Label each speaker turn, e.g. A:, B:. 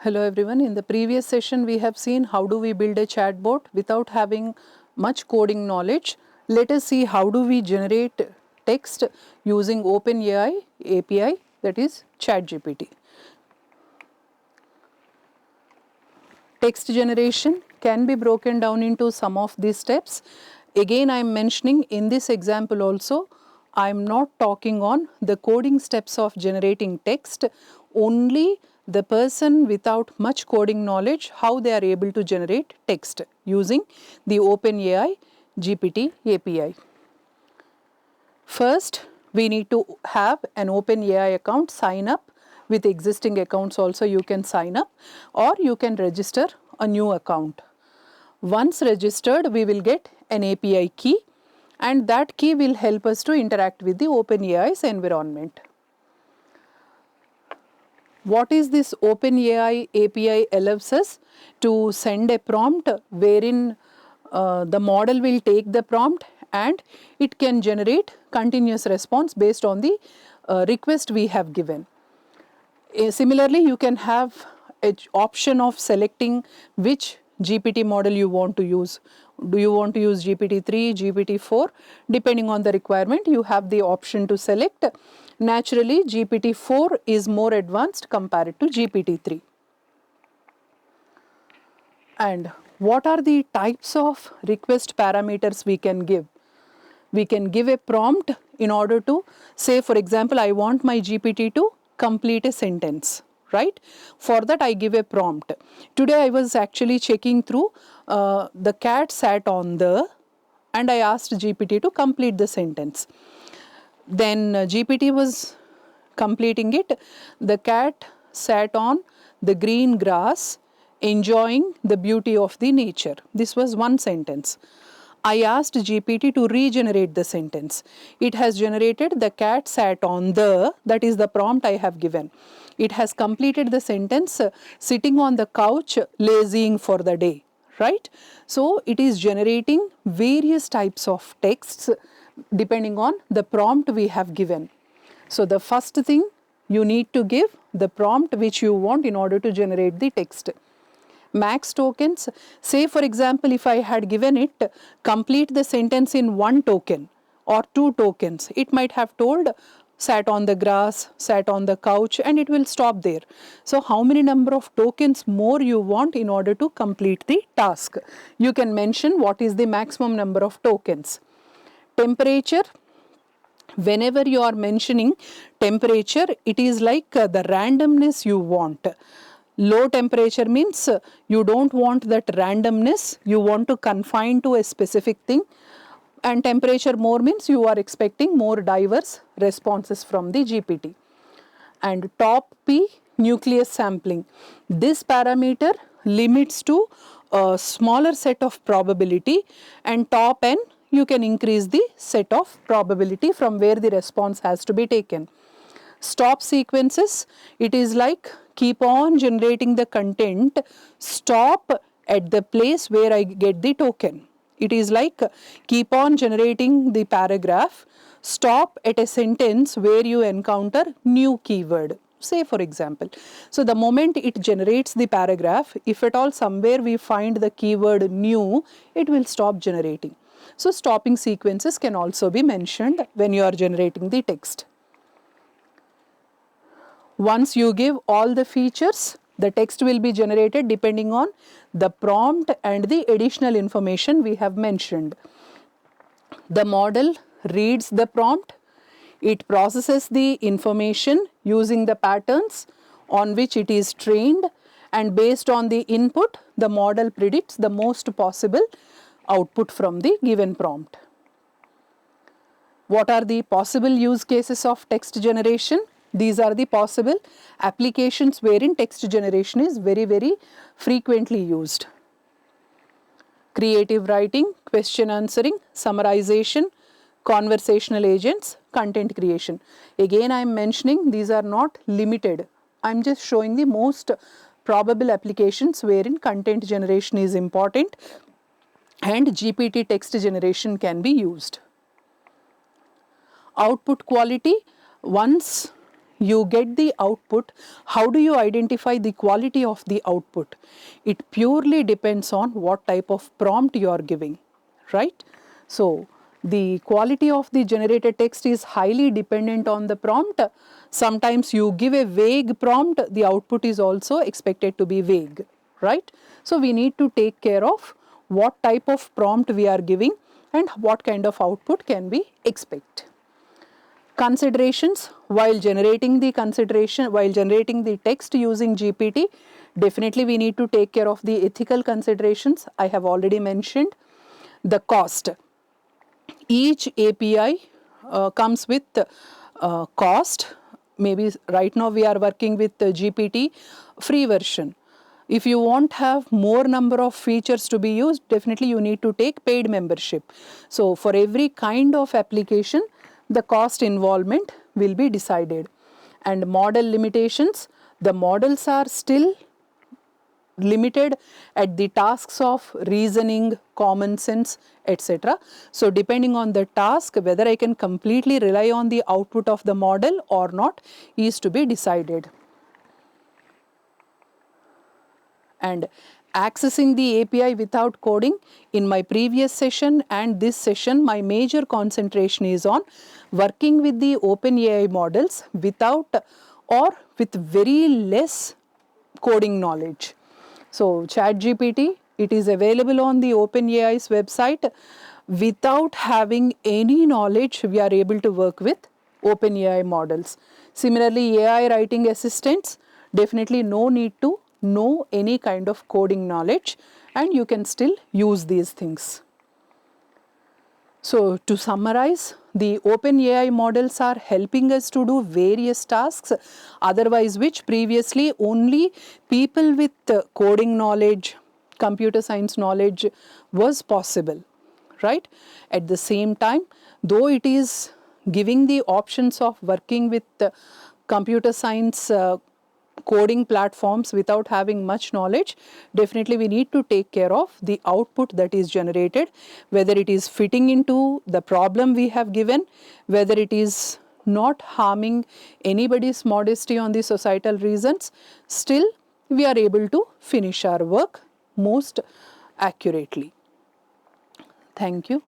A: Hello everyone. In the previous session we have seen how do we build a chatbot without having much coding knowledge. Let us see how do we generate text using OpenAI API, that is ChatGPT. Text generation can be broken down into some of these steps. Again, I am mentioning in this example also, I am not talking on the coding steps of generating text, only the person without much coding knowledge, how they are able to generate text using the OpenAI GPT API. First, we need to have an OpenAI account, sign up. With existing accounts also you can sign up, or you can register a new account. Once registered, we will get an API key, and that key will help us to interact with the OpenAI's environment. What is this OpenAI API allows us to send a prompt wherein the model will take the prompt and it can generate continuous response based on the request we have given. Similarly, you can have an option of selecting which GPT model you want to use. Do you want to use GPT-3, GPT-4? Depending on the requirement, you have the option to select. Naturally, GPT-4 is more advanced compared to GPT-3. And what are the types of request parameters we can give? We can give a prompt in order to say, for example, I want my GPT to complete a sentence, right? For that I give a prompt. Today I was actually checking through the cat sat on the, and I asked GPT to complete the sentence. Then GPT was completing it. The cat sat on the green grass enjoying the beauty of the nature. This was one sentence. I asked GPT to regenerate the sentence. It has generated the cat sat on the, that is the prompt I have given. It has completed the sentence sitting on the couch lazying for the day, right? So it is generating various types of texts depending on the prompt we have given. So the first thing, you need to give the prompt which you want in order to generate the text. Max tokens, say for example, if I had given it complete the sentence in 1 token or 2 tokens, it might have told sat on the grass, sat on the couch, and it will stop there. So how many number of tokens more you want in order to complete the task? You can mention what is the maximum number of tokens. Temperature, whenever you are mentioning temperature, it is like the randomness you want. Low temperature means you don't want that randomness, you want to confine to a specific thing, and temperature more means you are expecting more diverse responses from the GPT. And top P, nucleus sampling. This parameter limits to a smaller set of probability, and top N, you can increase the set of probability from where the response has to be taken. Stop sequences, it is like keep on generating the content, stop at the place where I get the token. It is like keep on generating the paragraph, stop at a sentence where you encounter new keyword, say for example. So the moment it generates the paragraph, if at all somewhere we find the keyword new, it will stop generating. So stopping sequences can also be mentioned when you are generating the text. Once you give all the features, the text will be generated depending on the prompt and the additional information we have mentioned. The model reads the prompt, it processes the information using the patterns on which it is trained, and based on the input, the model predicts the most possible output from the given prompt. What are the possible use cases of text generation? These are the possible applications wherein text generation is very frequently used. Creative writing, question answering, summarization, conversational agents, content creation. Again, I am mentioning these are not limited. I am just showing the most probable applications wherein content generation is important and GPT text generation can be used. Output quality, once you get the output, how do you identify the quality of the output? It purely depends on what type of prompt you are giving, right? So the quality of the generated text is highly dependent on the prompt. Sometimes you give a vague prompt, the output is also expected to be vague, right? So we need to take care of what type of prompt we are giving and what kind of output can we expect. Considerations while generating the text using GPT, definitely we need to take care of the ethical considerations I have already mentioned. The cost. Each API comes with cost. Maybe right now we are working with the GPT free version. If you want have more number of features to be used, definitely you need to take paid membership. So for every kind of application, the cost involvement will be decided. And model limitations, the models are still limited at the tasks of reasoning, common sense, etc. So depending on the task, whether I can completely rely on the output of the model or not is to be decided. And accessing the API without coding, in my previous session and this session, my major concentration is on working with the OpenAI models without or with very less coding knowledge. So ChatGPT, it is available on the OpenAI's website. Without having any knowledge, we are able to work with OpenAI models. Similarly, AI writing assistants, definitely no need to know any kind of coding knowledge and you can still use these things. So to summarize, the OpenAI models are helping us to do various tasks, otherwise which previously only people with coding knowledge, computer science knowledge was possible, right? At the same time, though it is giving the options of working with computer science coding platforms without having much knowledge, definitely we need to take care of the output that is generated, whether it is fitting into the problem we have given, whether it is not harming anybody's modesty on the societal reasons, still we are able to finish our work most accurately. Thank you.